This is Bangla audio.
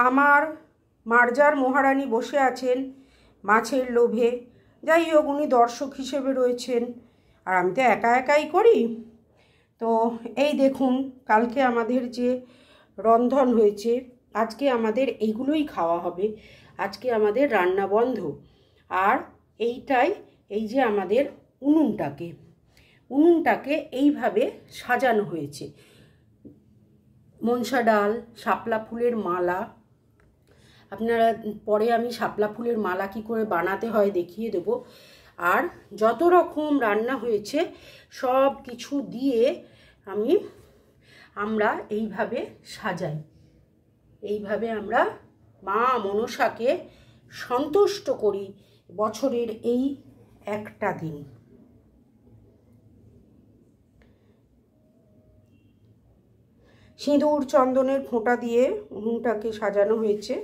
আমার মার্জার মহারানী বসে আছেন মাছের লোভে। যাই হোক, উনি দর্শক হিসেবে রয়েছেন, আর আমি তো একা একাই করি। তো এই দেখুন, কালকে আমাদের যে রন্ধন হয়েছে, আজকে আমাদের এইগুলোই খাওয়া হবে। আজকে আমাদের রান্না বন্ধ। আর এইটাই, এই যে আমাদের উনুনটাকে এইভাবে সাজানো হয়েছে। মনসা ডাল, শাপলা ফুলের মালা, আপনারা পরে আমি শাপলা ফুলের মালা কি করে বানাতে হয় দেখিয়ে দেব। আর যত রকম রান্না হয়েছে সব কিছু দিয়ে আমরা এইভাবে সাজাই। এইভাবে আমরা মা মনসাকে সন্তুষ্ট করি বছরের এই একটা দিন। সিঁদুর চন্দনের ফোঁটা দিয়ে উনুনটাকে সাজানো হয়েছে।